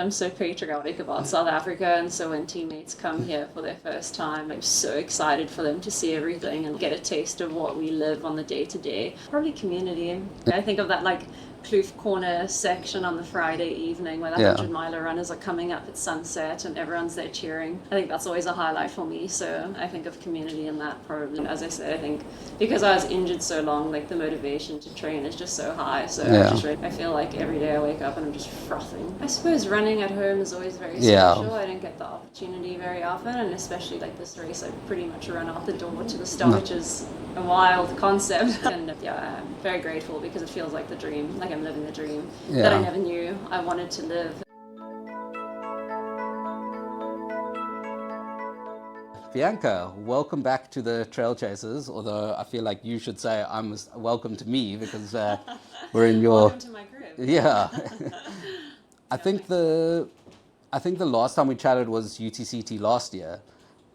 I'm so patriotic about South Africa, and so when teammates come here for their first time, I'm so excited for them to see everything and get a taste of what we live on the day to day. Probably community. I think of that like Kloof Corner section on the Friday evening where the 100-miler runners are coming up at sunset and everyone's there cheering. I think that's always a highlight for me, so I think of community in that probably. As I said, I think because I was injured so long, like the motivation to train is just so high, so I feel like every day I wake up and I'm just frothing. I suppose running at home is always very special. I don't get the opportunity very often, and especially like this race, I pretty much run out the door to the start, which is a wild concept. And I'm very grateful because it feels like the dream, like I'm living the dream that I never knew I wanted to live. Bianca, welcome back to the Trail Chasers, although I feel like you should say welcome to me because we're in your... Welcome to my crib. Yeah. I think the last time we chatted was UTCT last year,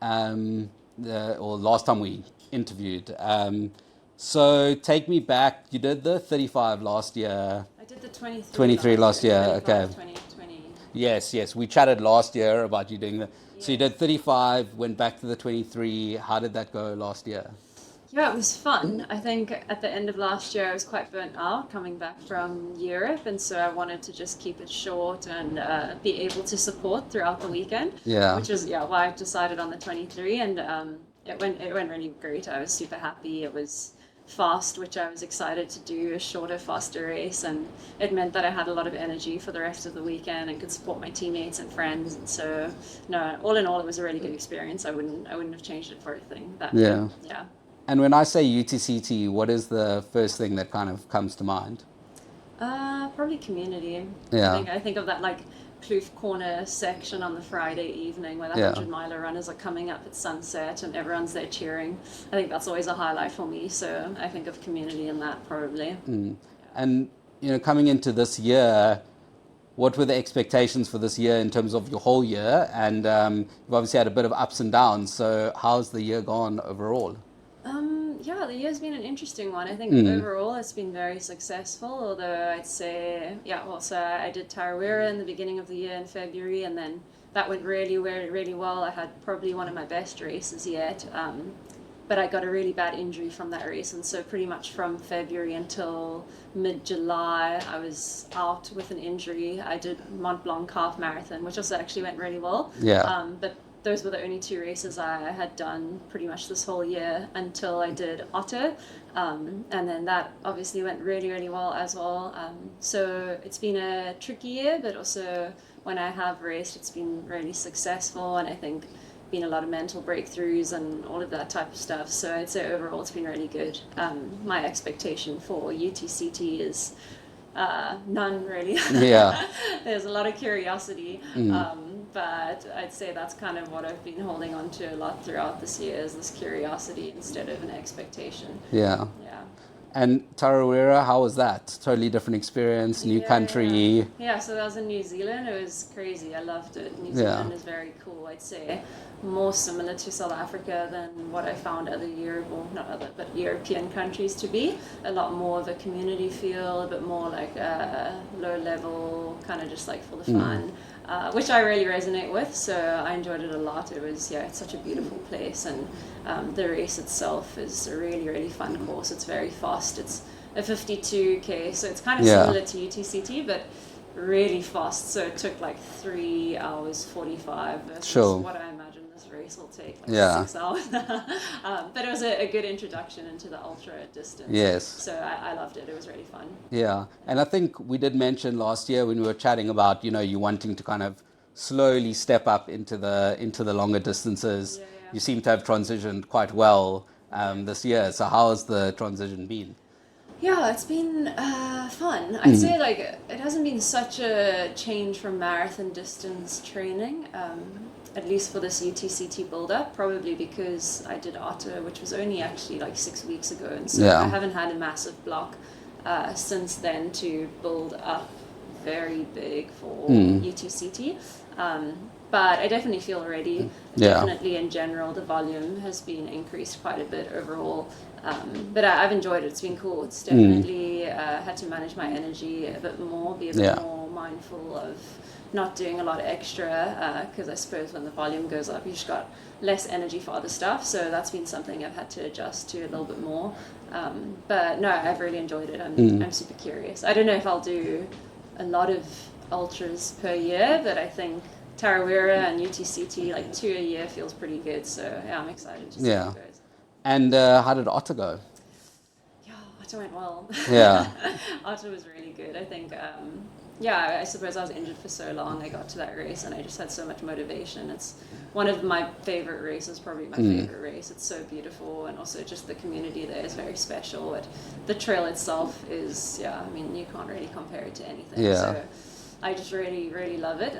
or last time we interviewed. So take me back. You did the 35 last year. I did the 23. 23 last year. 35, Okay. 20. Yes. We chatted last year about you doing the. Yes. So you did 35, went back to the 23. How did that go last year? Yeah, it was fun. I think at the end of last year I was quite burnt out coming back from Europe, and so I wanted to just keep it short and be able to support throughout the weekend. Yeah. Which is why I decided on the 23, and it went really great. I was super happy. It was fast, which I was excited to do, a shorter, faster race, and it meant that I had a lot of energy for the rest of the weekend and could support my teammates and friends. And so, no, all in all, it was a really good experience. I wouldn't have changed it for a thing. Yeah. And when I say UTCT, what is the first thing that kind of comes to mind? Probably community. Yeah. I think of that like Kloof Corner section on the Friday evening where the 100-miler runners are coming up at sunset and everyone's there cheering. I think that's always a highlight for me, so I think of community in that probably. And coming into this year, what were the expectations for this year in terms of your whole year? And you've obviously had a bit of ups and downs, so how's the year gone overall? The year's been an interesting one. I think overall it's been very successful, although I'd say, so I did Taraweera in the beginning of the year in February, and then that went really well. I had probably one of my best races yet, but I got a really bad injury from that race, and so pretty much from February until mid-July I was out with an injury. I did Mont Blanc half marathon, which also actually went really well. But those were the only two races I had done pretty much this whole year until I did Otter, and then that obviously went really well as well. So it's been a tricky year, but also when I have raced, it's been really successful, and I think been a lot of mental breakthroughs and all of that type of stuff. So I'd say overall it's been really good. My expectation for UTCT is none really. There's a lot of curiosity. But I'd say that's kind of what I've been holding on to a lot throughout this year, is this curiosity instead of an expectation. Yeah. And Taraweera, how was that? Totally different experience, new country. Yeah, so that was in New Zealand. It was crazy. I loved it. New Zealand is very cool. I'd say more similar to South Africa than what I found other European countries to be. A lot more of a community feel, a bit more like low level, kind of just like for the fun. Which I really resonate with, so I enjoyed it a lot. It was, it's such a beautiful place, and the race itself is a really fun course. It's very fast. It's a 52k, so it's kind of similar to UTCT, but really fast. So it took like 3 hours 45 versus what I imagine this race will take, like 6 hours. But it was a good introduction into the ultra distance. Yes. So I loved it. It was really fun. Yeah, and I think we did mention last year when we were chatting about you wanting to kind of slowly step up into the longer distances. You seem to have transitioned quite well this year. So how has the transition been? Yeah, it's been fun. I'd say like it hasn't been such a change from marathon distance training, at least for this UTCT build-up, probably because I did Otter, which was only actually like 6 weeks ago, and so I haven't had a massive block since then to build up very big for UTCT. But I definitely feel ready. Definitely in general, the volume has been increased quite a bit overall. But I've enjoyed it. It's been cool. It's definitely had to manage my energy a bit more, be a bit more mindful of not doing a lot of extra, because I suppose when the volume goes up, you just got less energy for other stuff. So that's been something I've had to adjust to a little bit more. But no, I've really enjoyed it. I'm super curious. I don't know if I'll do a lot of ultras per year, but I think Taraweera and UTCT, like 2 a year, feels pretty good. So yeah, I'm excited to see how it goes. And how did Otter go? Yeah, Otter went well. Yeah. Otter was really good. I think, I suppose I was injured for so long. I got to that race and I just had so much motivation. It's one of my favorite races, probably my favorite race. It's so beautiful, and also just the community there is very special. But the trail itself is, I mean, you can't really compare it to anything. Yeah. So I just really, really love it.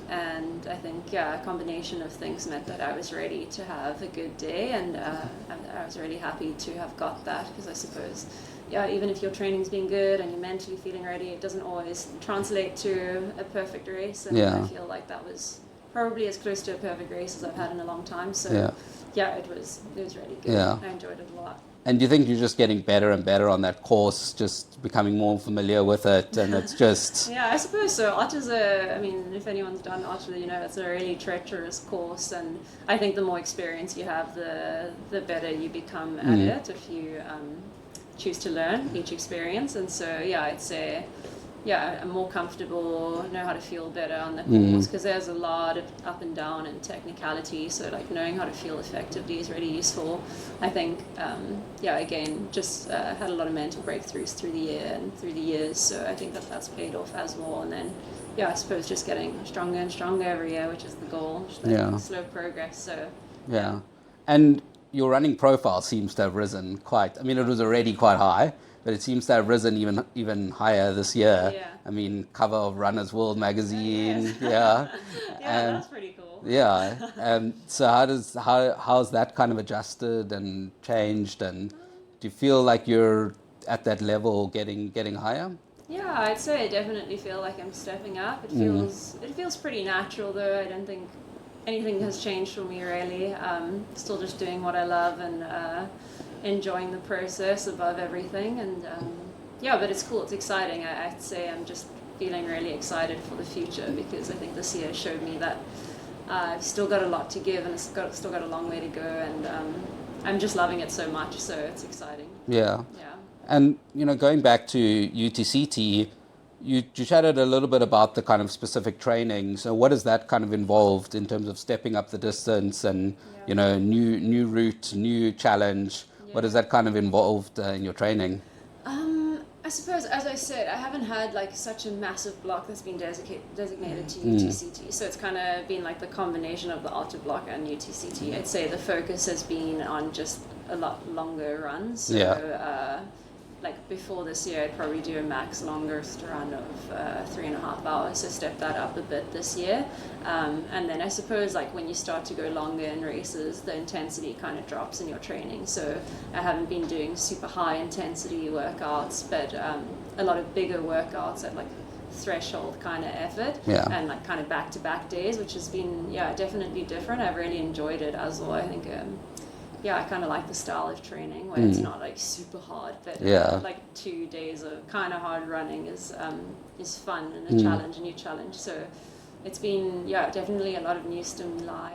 And I think, a combination of things meant that I was ready to have a good day, and I was really happy to have got that, because I suppose, even if your training's been good and you're mentally feeling ready, it doesn't always translate to a perfect race. And I feel like that was probably as close to a perfect race as I've had in a long time. So it was really good. I enjoyed it a lot. And do you think you're just getting better and better on that course, just becoming more familiar with it, and it's just... I suppose so. Otter's I mean, if anyone's done Otter, it's a really treacherous course, and I think the more experience you have, the better you become at it, if you choose to learn each experience. And so, I'd say, I'm more comfortable, know how to feel better on the course, because there's a lot of up and down and technicality, so like knowing how to feel effectively is really useful. I think, again, just had a lot of mental breakthroughs through the year and through the years, so I think that's paid off as well. And then, I suppose just getting stronger and stronger every year, which is the goal, just slow progress. So and your running profile seems to have risen quite. I mean, it was already quite high, but it seems to have risen even higher this year. I mean, cover of Runner's World magazine. That's pretty cool. So how's that kind of adjusted and changed, and do you feel like you're at that level getting higher? Yeah, I'd say I definitely feel like I'm stepping up. It feels pretty natural, though. I don't think anything has changed for me really. Still just doing what I love and enjoying the process above everything. And but it's cool, it's exciting. I'd say I'm just feeling really excited for the future, because I think this year showed me that I've still got a lot to give, and it's still got a long way to go, and I'm just loving it so much, so it's exciting. And going back to UTCT, you chatted a little bit about the kind of specific training. So what is that kind of involved in terms of stepping up the distance and new route, new challenge? What is that kind of involved in your training? I suppose, as I said, I haven't had like such a massive block that's been designated to UTCT. So it's kind of been like the combination of the Otter block and UTCT. I'd say the focus has been on just a lot longer runs. So like before this year, I'd probably do a max longest run of 3.5 hours. So step that up a bit this year. And then I suppose like when you start to go longer in races, the intensity kind of drops in your training. So I haven't been doing super high intensity workouts, but a lot of bigger workouts at like threshold kind of effort, and like kind of back-to-back days, which has been definitely different. I've really enjoyed it as well. I think I kind of like the style of training where it's not like super hard, but like 2 days of kind of hard running is fun and a new challenge. So it's been definitely a lot of new stimuli,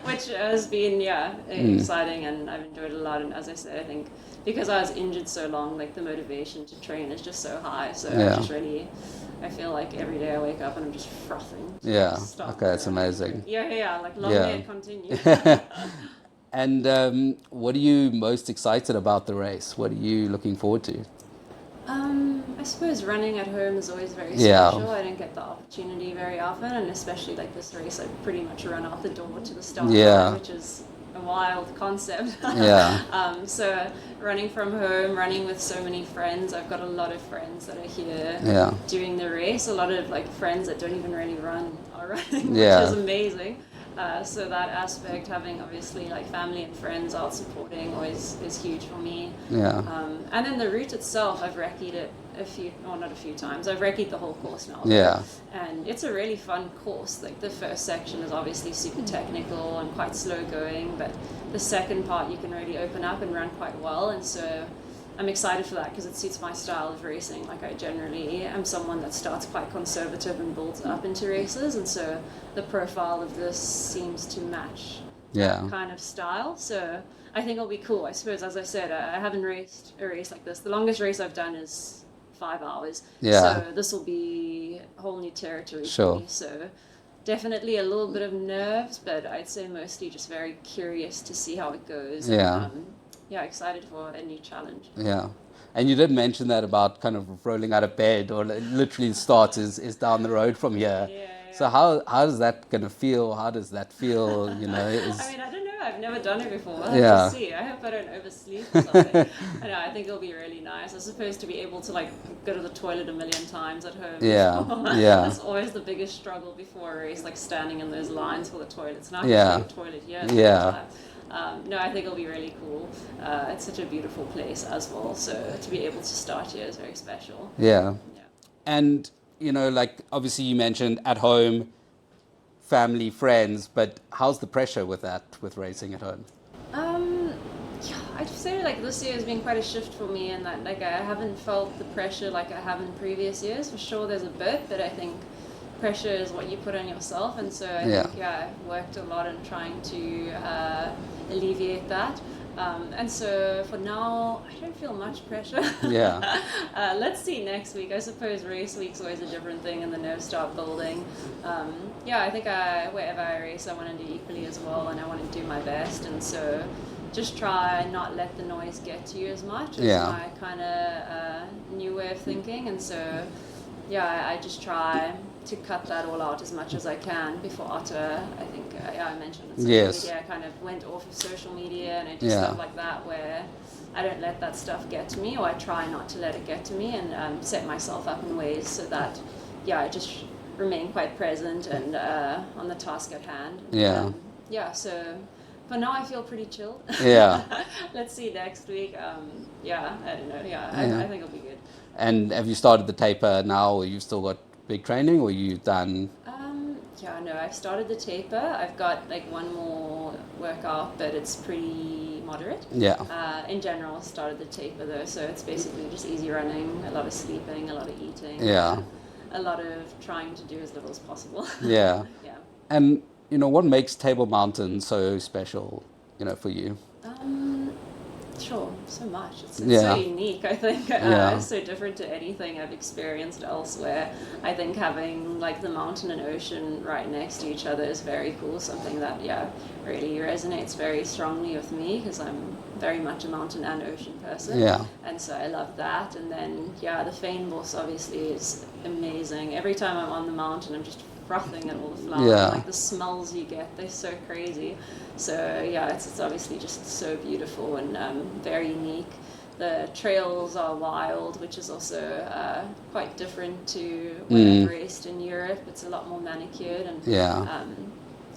which has been exciting, and I've enjoyed it a lot. And as I said, I think because I was injured so long, like the motivation to train is just so high. So I feel like every day I wake up and I'm just frothing. That's amazing. Like long may it continue. And what are you most excited about the race? What are you looking forward to? I suppose running at home is always very special. I don't get the opportunity very often, and especially like this race, I pretty much run out the door to the start line, which is a wild concept. So running from home, running with so many friends. I've got a lot of friends that are here doing the race. A lot of like friends that don't even really run are running, which is amazing. So that aspect, having obviously like family and friends out supporting always is huge for me. And then the route itself, I've recce'd it not a few times. I've recce'd the whole course now. And it's a really fun course. Like the first section is obviously super technical and quite slow going, but the second part you can really open up and run quite well. And so I'm excited for that because it suits my style of racing. Like I generally am someone that starts quite conservative and builds up into races, and so the profile of this seems to match that kind of style. So I think it'll be cool. I suppose, as I said, I haven't raced a race like this. The longest race I've done is 5 hours. So this will be a whole new territory for me. So definitely a little bit of nerves, but I'd say mostly just very curious to see how it goes. And, excited for a new challenge. Yeah. And you did mention that about kind of rolling out of bed, or literally the start is down the road from here. So how does that going to feel? How does that feel? I mean, I don't know. I've never done it before. We'll have to see. I hope I don't oversleep or something. I think it'll be really nice. I suppose to be able to like go to the toilet a million times at home. That's always the biggest struggle before a race, like standing in those lines for the toilets. Now I can see a toilet here. No, I think it'll be really cool. It's such a beautiful place as well. So to be able to start here is very special. And, like obviously you mentioned at home, family, friends, but how's the pressure with that, with racing at home? I'd say like this year has been quite a shift for me in that like I haven't felt the pressure like I have in previous years. For sure there's a bit, but I think pressure is what you put on yourself, and so I think I've worked a lot on trying to alleviate that. And so for now, I don't feel much pressure. Let's see next week. I suppose race week's always a different thing and the nerves start building. I think wherever I race, I want to do equally as well, and I want to do my best. And so just try not let the noise get to you as much. It's my kind of new way of thinking. And so, I just try to cut that all out as much as I can. Before Otter, I think I mentioned it. Media, I kind of went off of social media and I do stuff like that where I don't let that stuff get to me, or I try not to let it get to me, and set myself up in ways so that I just remain quite present and on the task at hand. So for now I feel pretty chilled. Let's see next week. I don't know. I think it'll be good. And have you started the taper now, or you've still got big training, or you done? No, I've started the taper. I've got like one more workout, but it's pretty moderate. In general, I started the taper though, so it's basically just easy running, a lot of sleeping, a lot of eating, a lot of trying to do as little as possible. And what makes Table Mountain so special, for you? Sure, so much. It's so unique, I think. It's so different to anything I've experienced elsewhere. I think having like the mountain and ocean right next to each other is very cool, something that really resonates very strongly with me, because I'm very much a mountain and ocean person. And so I love that. And then the Fynbos obviously is amazing. Every time I'm on the mountain, I'm just frothing at all the flowers. Like the smells you get, they're so crazy. So it's obviously just so beautiful and very unique. The trails are wild, which is also quite different to when I've raced in Europe. It's a lot more manicured, and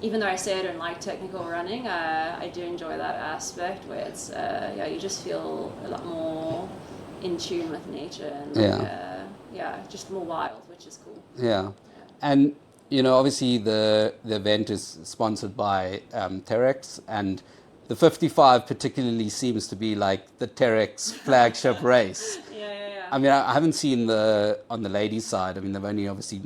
even though I say I don't like technical running, I do enjoy that aspect where it's you just feel a lot more in tune with nature and just more wild, which is cool. And obviously the event is sponsored by TerraX, and the 55 particularly seems to be like the TerraX flagship race. I mean, I haven't seen on the ladies' side. I mean,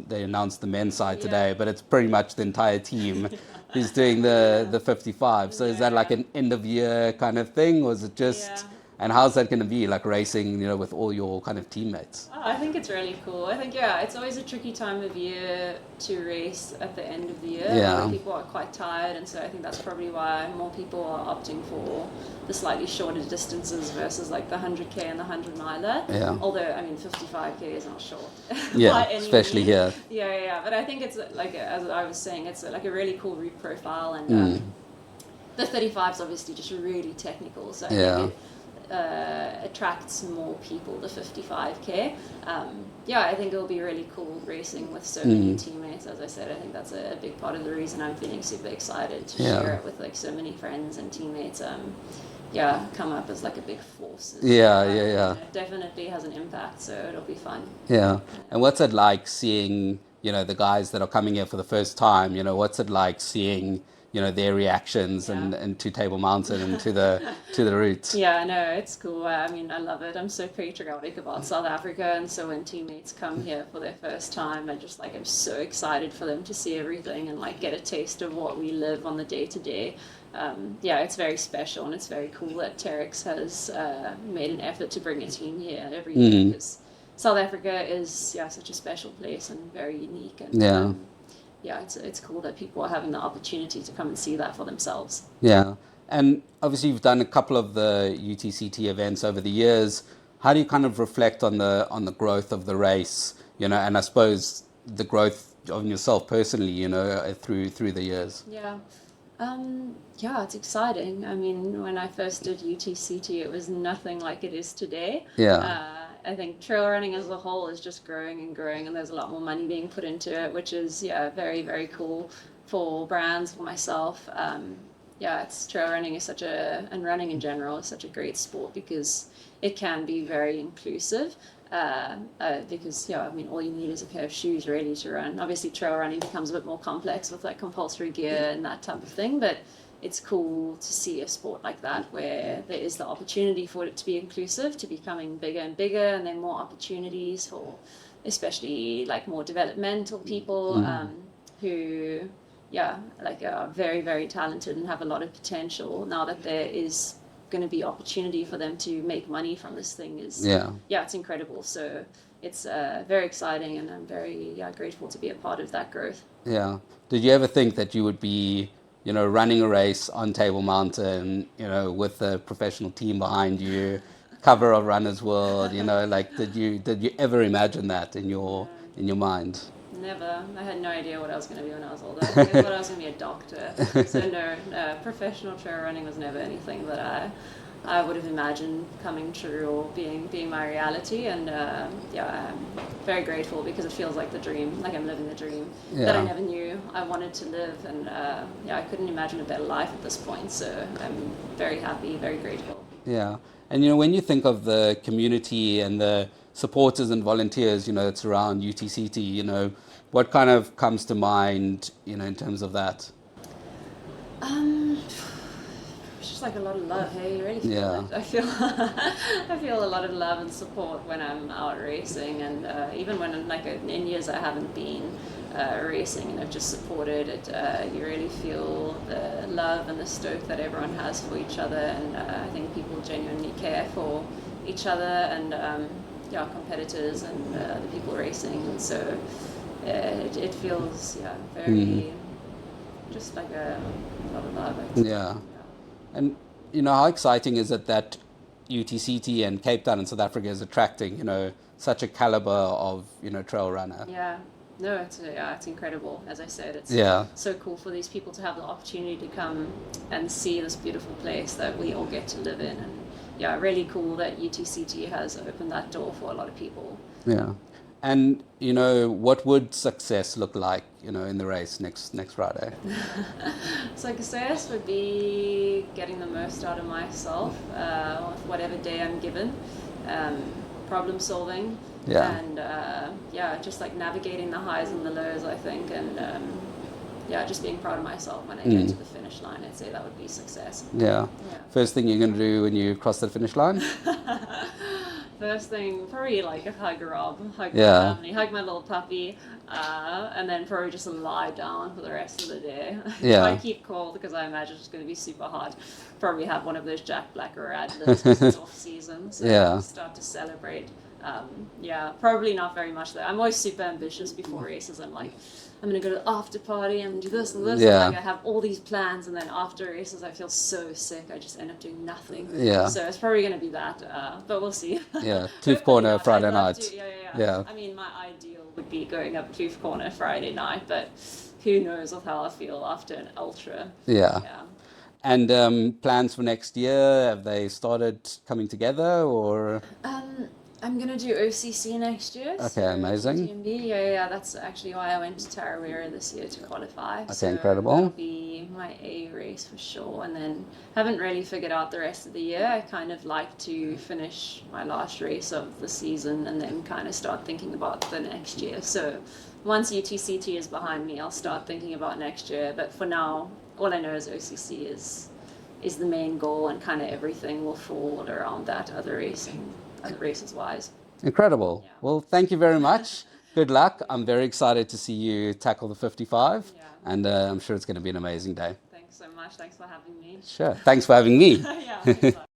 they announced the men's side today, but it's pretty much the entire team who's doing the 55. So is that like an end of year kind of thing, or is it just? And how's that going to be, like racing, with all your kind of teammates? I think it's really cool. I think, it's always a tricky time of year to race at the end of the year. People are quite tired, and so I think that's probably why more people are opting for the slightly shorter distances versus like the 100K and the 100 miler. Although, I mean, 55K is not short. Especially here. But I think it's like, as I was saying, it's like a really cool route profile, and the 35 is obviously just really technical. So I think it attracts more people, the 55K. I think it'll be really cool racing with so many teammates. As I said, I think that's a big part of the reason I'm feeling super excited to share it with like so many friends and teammates. Come up as like a big force. It definitely has an impact, so it'll be fun. And what's it like seeing, the guys that are coming here for the first time, what's it like seeing, their reactions and to Table Mountain and to the route. Yeah, no, it's cool. I mean, I love it. I'm so patriotic about South Africa, and so when teammates come here for their first time, I'm so excited for them to see everything and like get a taste of what we live on the day to day. Yeah, it's very special, and it's very cool that TerraX has made an effort to bring a team here every year, because South Africa is such a special place and very unique. And it's cool that people are having the opportunity to come and see that for themselves. Yeah, and obviously you've done a couple of the UTCT events over the years. How do you kind of reflect on the growth of the race, and I suppose the growth of yourself personally, through the years? Yeah, it's exciting. I mean, when I first did UTCT, it was nothing like it is today. Yeah. I think trail running as a whole is just growing and growing, and there's a lot more money being put into it, which is, very, very cool for brands, for myself. It's trail running is and running in general is such a great sport because it can be very inclusive. Because all you need is a pair of shoes really to run. Obviously trail running becomes a bit more complex with like compulsory gear and that type of thing, but it's cool to see a sport like that where there is the opportunity for it to be inclusive, to becoming bigger and bigger, and then more opportunities for especially like more developmental people who are very, very talented and have a lot of potential. Now that there is going to be opportunity for them to make money from this thing it's incredible. So it's very exciting, and I'm very grateful to be a part of that growth. Yeah. Did you ever think that you would be running a race on Table Mountain, with a professional team behind you, cover of Runner's World, like did you ever imagine that in your mind? Never. I had no idea what I was going to be when I was older. I thought I was going to be a doctor. So no, professional trail running was never anything that I would have imagined coming true or being my reality. And I'm very grateful because it feels like the dream, like I'm living the dream that I never knew I wanted to live. And I couldn't imagine a better life at this point. So I'm very happy, very grateful. Yeah. And when you think of the community and the supporters and volunteers, that's around UTCT, what kind of comes to mind, in terms of that? It's just like a lot of love. Hey, you really feel it. I feel a lot of love and support when I'm out racing, and even when in years I haven't been racing and I've just supported it. You really feel the love and the stoke that everyone has for each other, and I think people genuinely care for each other, and competitors and the people racing, and so it feels very just like a lot of love. And how exciting is it that UTCT and Cape Town in South Africa is attracting such a caliber of trail runner? No, it's incredible. As I said, it's so cool for these people to have the opportunity to come and see this beautiful place that we all get to live in, and really cool that UTCT has opened that door for a lot of people. Yeah. And what would success look like in the race next Friday? Success would be getting the most out of myself with whatever day I'm given, problem solving, and just like navigating the highs and the lows, I think, and just being proud of myself when I get to the finish line. I'd say that would be success. First thing you're going to do when you cross the finish line? First thing, probably like a hug Rob, hug my family, hug my little puppy, and then probably just lie down for the rest of the day. Try and keep cold because I imagine it's going to be super hot. Probably have one of those Jack Black or Adlibs because it's off season, so start to celebrate. Probably not very much though. I'm always super ambitious before races. I'm like, I'm going to go to the after party, I'm going to do this and this. And I have all these plans, and then after races I feel so sick, I just end up doing nothing. So it's probably going to be that, but we'll see. Kloof Corner Friday night. I mean, my ideal would be going up Kloof Corner Friday night, but who knows with how I feel after an ultra. And plans for next year, have they started coming together, or? I'm going to do OCC next year. Okay, so amazing. TMB, that's actually why I went to Taraweera this year to qualify. Okay, incredible. That'll be my A race for sure. And then haven't really figured out the rest of the year. I kind of like to finish my last race of the season and then kind of start thinking about the next year. So once UTCT is behind me, I'll start thinking about next year. But for now, all I know is OCC is the main goal, and kind of everything will fall around that, other races wise. Incredible. Yeah. Well, thank you very much. Good luck. I'm very excited to see you tackle the 55, Yeah. and I'm sure it's going to be an amazing day. Thanks so much. Thanks for having me. Sure. Thanks for having me. Yeah. Thanks a lot.